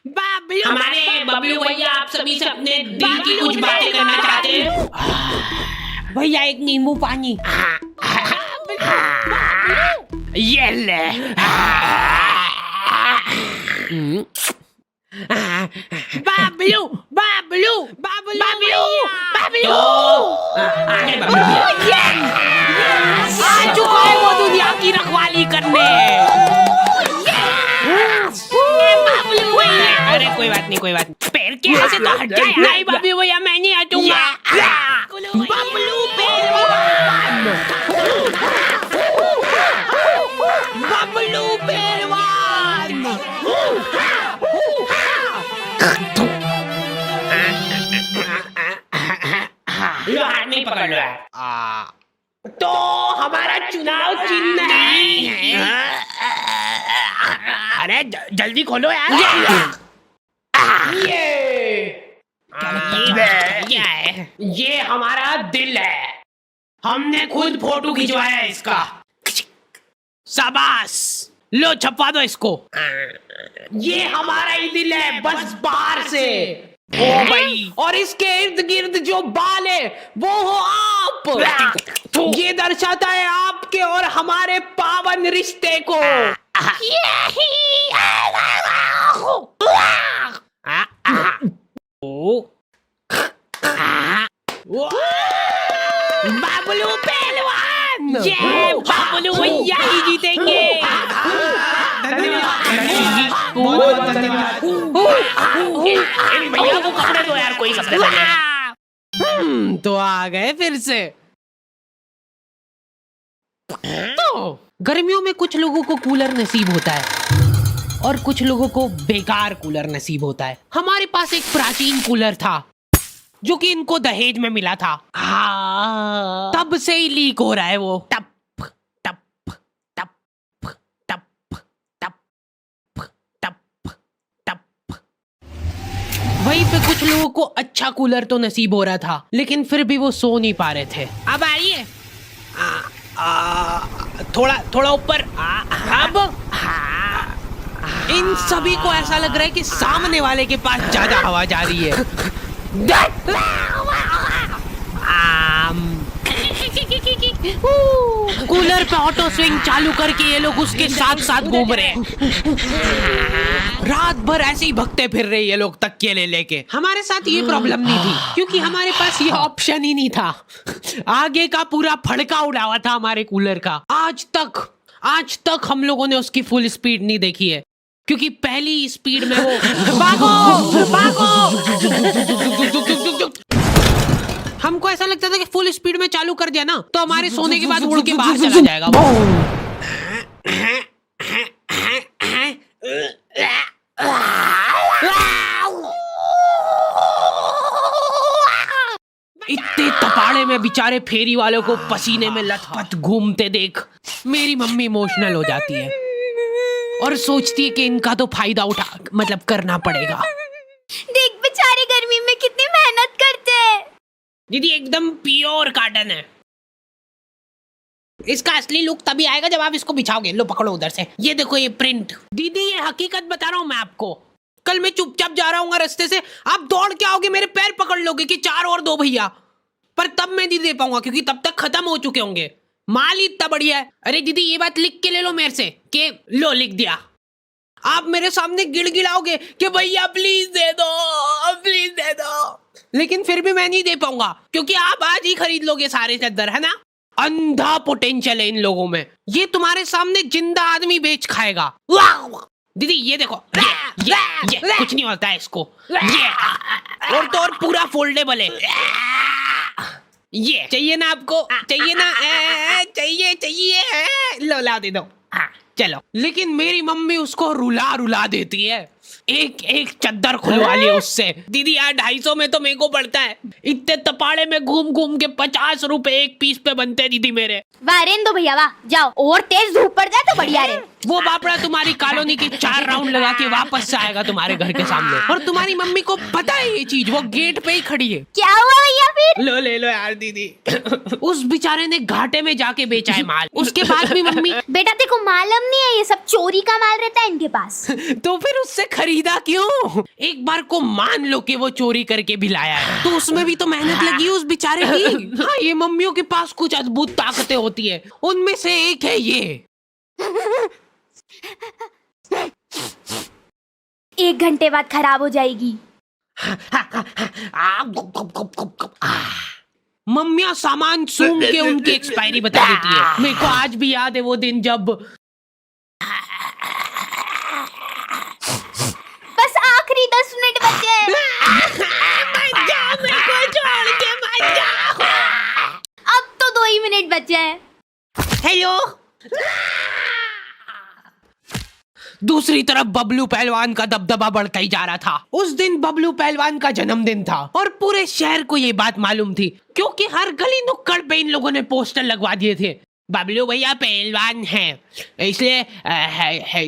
बाबलू हमारे बबलू भैया आप सभी से अपने दिल की कुछ बातें करना चाहते हैं। भैया एक नींबू पानी। ये ले। बाबलू बाबलू बाबलू बाबलू आगे बबलू भैया। आ चुका है वो दुनिया की रखवाली करने। बाबलू भैया, अरे कोई बात नहीं, कोई बात नहीं। पैर के ऐसे तो हट जाए। नहीं बाबलू भैया, मैं नहीं हटूंगा। बाबलू पहलवान, बाबलू पहलवान। लो हाथ में पकड़ लो यार। तो हमारा चुनाव चिन्ह है। अरे जल्दी खोलो यार। क्या है? ये हमारा दिल है, हमने खुद फोटो खिंचवाया है इसका। शाबाश, लो छपवा दो इसको। ये हमारा ही दिल है, बस बाहर से। ओ भाई, और इसके इर्द गिर्द जो बाल है वो हो आप। ये दर्शाता है आपके और हमारे पावन रिश्ते को। बाबलू पहलवान, ये बाबलू भैया ही जीतेंगे। बहुत धन्यवाद। इन भैया को कपड़े दो यार, कोई कपड़े दो। तो आ गए फिर से। तो गर्मियों में कुछ लोगों को कूलर नसीब होता है और कुछ लोगों को बेकार कूलर नसीब होता है। हमारे पास एक प्राचीन कूलर था जो कि इनको दहेज में मिला था। तब से ही लीक हो रहा है वो। टप टप टप टप टप टप टप। वहीं पे कुछ लोगों को अच्छा कूलर तो नसीब हो रहा था, लेकिन फिर भी वो सो नहीं पा रहे थे। अब आइए, थोड़ा थोड़ा ऊपर। अब इन सभी को ऐसा लग रहा है कि सामने वाले के पास ज्यादा हवा जा रही है। कूलर पे ऑटो स्विंग चालू करके ये लोग उसके साथ साथ घूम रहे हैं। रात भर ऐसे ही भगते फिर रहे ये लोग तकिए ले लेके। हमारे साथ ये प्रॉब्लम नहीं थी क्योंकि हमारे पास ये ऑप्शन ही नहीं था। आगे का पूरा फड़का उड़ा हुआ था हमारे कूलर का। आज तक हम लोगों ने उसकी फुल स्पीड नहीं देखी है क्योंकि पहली स्पीड में वो भागो। हमको ऐसा लगता था कि फुल स्पीड में चालू कर दिया ना तो हमारे सोने के बाद उड़ के बाहर चला जाएगा वो। इतने तपाड़े में बेचारे फेरी वालों को पसीने में लथपथ घूमते देख मेरी मम्मी इमोशनल हो जाती है और सोचती है कि इनका तो फायदा करना पड़ेगा। देख बेचारे गर्मी में कितनी मेहनत करते हैं। दीदी एकदम प्योर कॉटन है। इसका असली लुक तभी आएगा जब आप इसको बिछाओगे। लो पकड़ो उधर से, ये देखो ये प्रिंट। दीदी ये हकीकत बता रहा हूँ मैं आपको। कल मैं चुपचाप जा रहा हूँ रास्ते से, आप दौड़ के आओगे मेरे पैर पकड़ लोगे कि 4 और 2 भैया, पर तब मैं नहीं दे पाऊंगा क्योंकि तब तक खत्म हो चुके होंगे। माल ही इतना बढ़िया है। अरे दीदी ये बात लिख के ले लो मेरे से कि लो लिख दिया। आप मेरे सामने गिड़गिड़ाओगे कि भैया प्लीज दे दो, लेकिन फिर भी मैं नहीं दे पाऊंगा क्योंकि आप आज ही खरीद लोगे सारे चद्दर, है ना। अंधा पोटेंशियल है इन लोगों में। ये तुम्हारे सामने जिंदा आदमी बेच खाएगा। दीदी ये देखो, ये कुछ नहीं होता है इसको। ये और तो और पूरा फोल्डेबल है। ये चाहिए ना आपको? चाहिए ना? चाहिए लो ला दे दो। चलो। लेकिन मेरी मम्मी उसको रुला देती है। एक चद्दर खुलवा लिया उससे। दीदी यार 250 में तो मेरे को पड़ता है। इतने तपाड़े में घूम के 50 रुपए एक पीस पे बनते हैं दीदी मेरे। वाह रेन दो भैया वाह, जाओ और तेज धूप पड़ जाए तो बढ़िया रहे। वो बापड़ा तुम्हारी कॉलोनी की 4 राउंड लगा के वापस से आएगा तुम्हारे घर के सामने। और तुम्हारी मम्मी को पता है ये चीज, वो गेट पे ही खड़ी है। क्या हुआ भैया फिर? लो ले लो यार दीदी। उस बेचारे ने घाटे में जाके बेचा है माल, उसके बाद भी मम्मी। बेटा तेरे को मालूम नहीं है ये सब चोरी का माल रहता है इनके पास। तो फिर उससे खरीदा क्यों? एक बार को मान लो कि वो चोरी करके भी लाया है, तो उसमें भी तो मेहनत लगी है उस बेचारे की। हाँ, ये मम्मियों के पास कुछ अद्भुत ताकतें होती है, उनमें से एक है ये। 1 घंटे बाद खराब हो जाएगी। मम्मियाँ सामान सूंघ के उनकी एक्सपायरी बता देती है। मेरे को आज भी याद है वो दिन जब बस आखिरी 10 मिनट बचे हैं। अब तो 2 ही मिनट बचे हैं। हेलो। दूसरी तरफ बबलू पहलवान का दबदबा बढ़ता ही जा रहा था। उस दिन बबलू पहलवान का जन्मदिन था और पूरे शहर को ये बात मालूम थी, क्योंकि हर गली नुक्कड़ पे इन लोगों ने पोस्टर लगवा दिए थे, बबलू भैया पहलवान हैं, इसलिए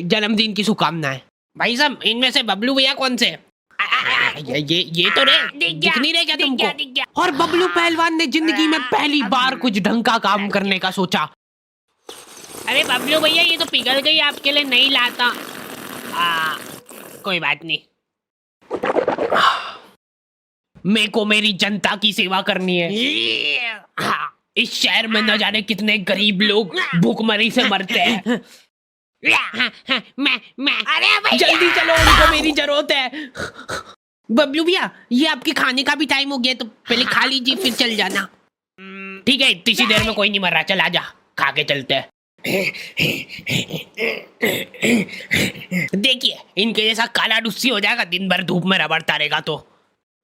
जन्मदिन की शुभकामनाएं। भाई साहब, इनमें से बबलू भैया कौन से? ये तो दिख नहीं रहे क्या तुमको? और बबलू पहलवान ने जिंदगी में पहली बार कुछ ढंग का काम करने का सोचा। अरे बबलू भैया, ये तो पिघल गई, आपके लिए नहीं लाता। कोई बात नहीं, मेरे को मेरी जनता की सेवा करनी है। इस शहर में न जाने कितने गरीब लोग भूखमरी से मरते हैं। मैं अरे जल्दी चलो, उनको मेरी जरूरत है। बबलू भैया, ये आपके खाने का भी टाइम हो गया, तो पहले खा लीजिए फिर चल जाना। ठीक है, इतनी सी देर में कोई नहीं मर रहा, चल आजा, खा के चलते हैं। देखिए, इनके जैसा काला डुस्सी हो जाएगा दिन भर धूप में रबड़ता रहेगा तो।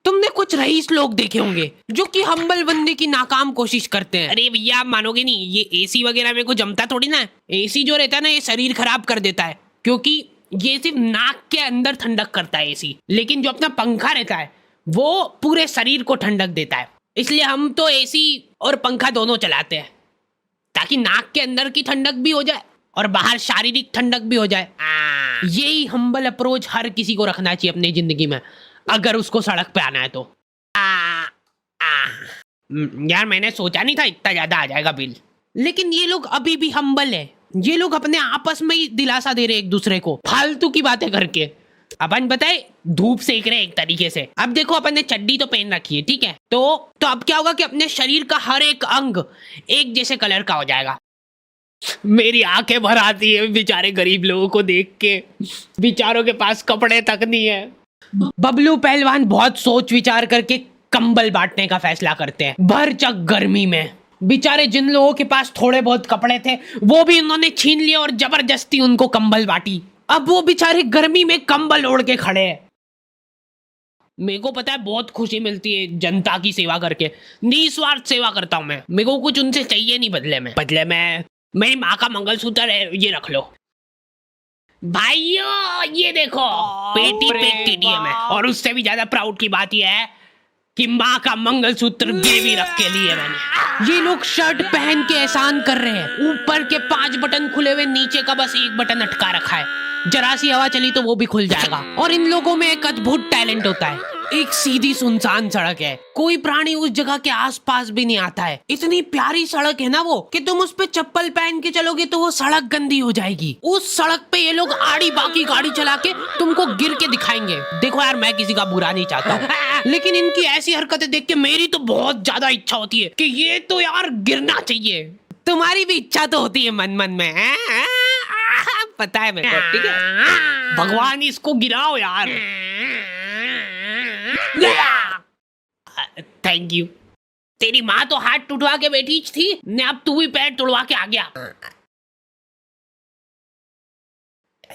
तुमने कुछ रईस लोग देखे होंगे जो कि हम्बल बनने की नाकाम कोशिश करते हैं। अरे भैया, आप मानोगे नहीं, ये एसी वगैरह में को जमता थोड़ी ना है। एसी जो रहता है ना, ये शरीर खराब कर देता है, क्योंकि ये सिर्फ नाक के अंदर ठंडक करता है एसी, लेकिन जो अपना पंखा रहता है वो पूरे शरीर को ठंडक देता है। इसलिए हम तो एसी और पंखा दोनों चलाते हैं, ताकि नाक के अंदर की ठंडक भी हो जाए और बाहर शारीरिक ठंडक भी हो जाए। यही हम्बल अप्रोच हर किसी को रखना चाहिए अपनी जिंदगी में, अगर उसको सड़क पे आना है तो। यार, मैंने सोचा नहीं था इतना ज्यादा आ जाएगा बिल, लेकिन ये लोग अभी भी हम्बल है। ये लोग अपने आपस में ही दिलासा दे रहे एक दूसरे को, फालतू की बातें करके। अपन बताए धूप सेक रहे एक तरीके से। अब देखो, अपन ने चड्डी तो पहन रखी है, ठीक है, तो अब क्या होगा कि अपने शरीर का हर एक अंग एक जैसे कलर का हो जाएगा। मेरी आंखें भर आती है बेचारे गरीब लोगों को देख के, बेचारों के पास कपड़े तक नहीं है। बबलू पहलवान बहुत सोच विचार करके कंबल बांटने का फैसला करते हैं भरचक गर्मी में। बेचारे जिन लोगों के पास थोड़े बहुत कपड़े थे वो भी उन्होंने छीन लिए और जबरदस्ती उनको कंबल बांटी। अब वो बेचारे गर्मी में कंबल ओढ़ के खड़े हैं। मेरे को पता है बहुत खुशी मिलती है जनता की सेवा करके, निस्वार्थ सेवा करता हूँ मैं। मेरे को कुछ उनसे चाहिए नहीं बदले में मेरी माँ का मंगलसूत्र है, ये रख लो। भाइयों, ये देखो, पेटी पे केटीएम है, और उससे भी ज्यादा प्राउड की बात यह है कि माँ का मंगलसूत्र गिरवी रख के लिए मैंने। ये लोग शर्ट पहन के एहसान कर रहे हैं, ऊपर के 5 बटन खुले हुए, नीचे का बस 1 बटन अटका रखा है। जरा सी हवा चली तो वो भी खुल जाएगा। और इन लोगों में एक अद्भुत टैलेंट होता है। एक सीधी सुनसान सड़क है, कोई प्राणी उस जगह के आसपास भी नहीं आता है। इतनी प्यारी सड़क है ना वो, कि तुम उस पे चप्पल पहन के चलोगे तो वो सड़क गंदी हो जाएगी। उस सड़क पे ये लोग आड़ी बाकी गाड़ी चला के तुमको गिर के दिखाएंगे। देखो यार, मैं किसी का बुरा नहीं चाहता, लेकिन इनकी ऐसी हरकतें देख के मेरी तो बहुत ज्यादा इच्छा होती है कि ये तो यार गिरना चाहिए। तुम्हारी भी इच्छा तो होती है मन मन में, पता है मेरे को, ठीक है? भगवान इसको गिराओ यार। Thank you. तेरी माँ तो हाथ टूटवा के बैठी थी ने, अब तू भी पैर तोड़वा के आ गया।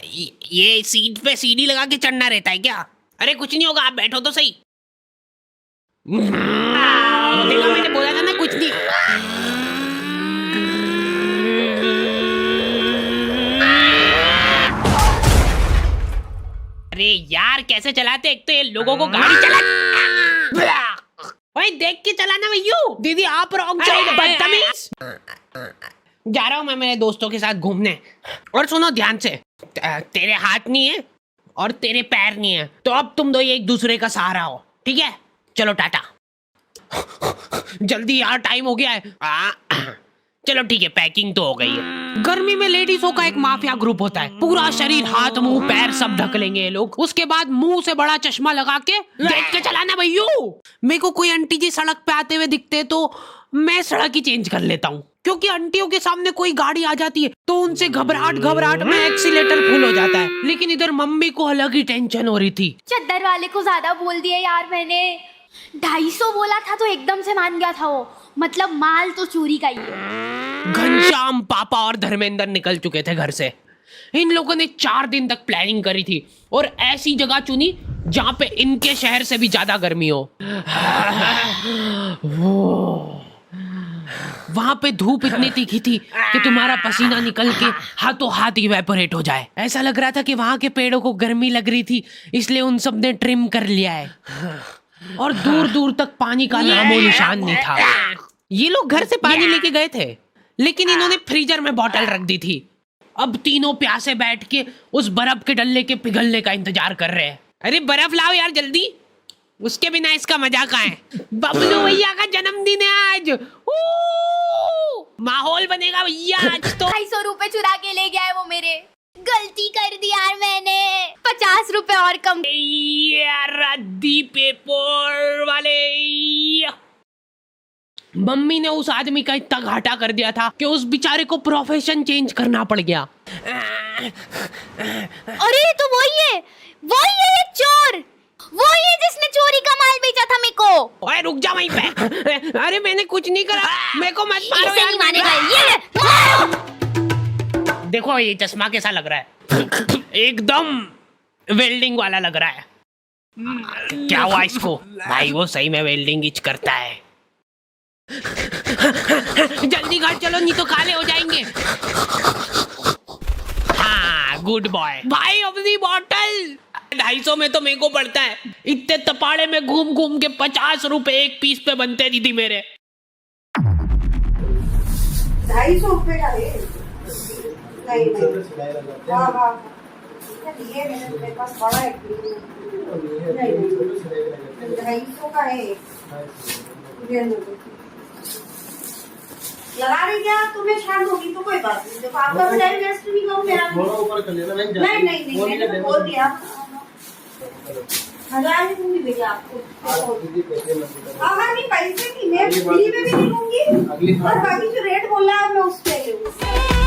ये सीट पे सीढ़ी लगा के चढ़ना रहता है क्या? अरे कुछ नहीं होगा, आप बैठो तो सही। देखा, मैंने बोला था ना कुछ नहीं। अरे यार, कैसे चलाते? एक तो ये लोगों को गाड़ी चला। ओए, देख के चलाना भैया। दीदी आप रॉन्ग साइड, बदतमीज। जा रहा हूँ मैं मेरे दोस्तों के साथ घूमने। और सुनो ध्यान से, तेरे हाथ नहीं है और तेरे पैर नहीं है, तो अब तुम दो एक दूसरे का सहारा हो, ठीक है? चलो टाटा। जल्दी यार, टाइम हो गया है। चलो ठीक है, पैकिंग तो हो गई है। गर्मी में लेडीजों का एक माफिया ग्रुप होता है। पूरा शरीर, हाथ, मुंह, पैर सब ढक लेंगे ये लोग। उसके बाद मुंह से बड़ा चश्मा लगा के देख के चलाना भैया। मेरे को कोई आंटी जी सड़क पे आते हुए दिखते तो मैं सड़क ही चेंज कर लेता हूँ, क्योंकि आंटियों के सामने कोई गाड़ी आ जाती है तो उनसे घबराहट में एक्सीलेटर फुल हो जाता है। लेकिन इधर मम्मी को अलग ही टेंशन हो रही थी। चद्दर वाले को ज्यादा बोल दिया यार मैंने। 250 बोला था तो एकदम से मान गया था वो। मतलब माल तो चोरी का ही है। घनश्याम, पापा और धर्मेंद्र निकल चुके थे घर से। इन लोगों ने 4 दिन तक प्लानिंग करी थी और ऐसी जगह चुनी जहां पे इनके शहर से भी ज्यादा गर्मी हो। वहां पे धूप इतनी तीखी थी कि तुम्हारा पसीना निकल के हाथों हाथ इवेपोरेट हो जाए। ऐसा लग रहा था कि वहां के पेड़ों को गर्मी लग रही थी, इसलिए उन सब ने ट्रिम कर लिया है। और दूर दूर तक पानी का नामो निशान नहीं था। ये लोग घर से पानी लेके गए थे, लेकिन इन्होंने फ्रीजर में बोतल रख दी थी। अब तीनों प्यासे बैठ के उस बर्फ के डल्ले के पिघलने का इंतजार कर रहे हैं। अरे बर्फ लाओ यार जल्दी, उसके बिना इसका मजा कहाँ है। बबलू भैया का जन्मदिन है आज। माहौल बनेगा भैया आज तो। 250 रुपए चुरा के ले गया है वो मेरे। गलती कर दी यार मैंने। 50 रुपए और कम। रद्दी पेपर वाले। मम्मी ने उस आदमी का इतना घाटा कर दिया था कि उस बेचारे को प्रोफेशन चेंज करना पड़ गया। अरे तो वही है ये चोर। वही है जिसने चोरी का माल बेचा था मेरे को। ओए रुक जा वहीं पे। अरे मैंने कुछ नहीं करा, मेरे को मत मारो इसे यार। नहीं मानेगा ये। देखो ये चश्मा कैसा लग रहा है, एकदम वेल्डिंग वाला लग रहा है। क्या हुआ इसको? भाई वो सही में वेल्डिंग इच करता है। जल्दी घर चलो नहीं तो काले हो जाएंगे। हाँ गुड बॉय। भाई अपनी बॉटल 250 में तो मेरे को पड़ता है। इतने तपाड़े में घूम घूम के 50 रुपए एक पीस पे बनते दीदी मेरे। 250 रुपए का है। नहीं हाँ हाँ ये मेरे पास बड़ा है। नहीं 250 का है। लगा रही क्या? तुम्हें छान होगी तो कोई बात नहीं। देखो आपका भी टाइम वेस्ट नहीं करूँ मेरा। ऊपर कर लेना। नहीं मैंने तो बोल दिया। 1000 ही दूंगी भैया आपको। हाँ नहीं पैसे की मैं फ्री में भी नहीं लूंगी और बाकी जो रेट बोला है मैं उस पे लूंगी।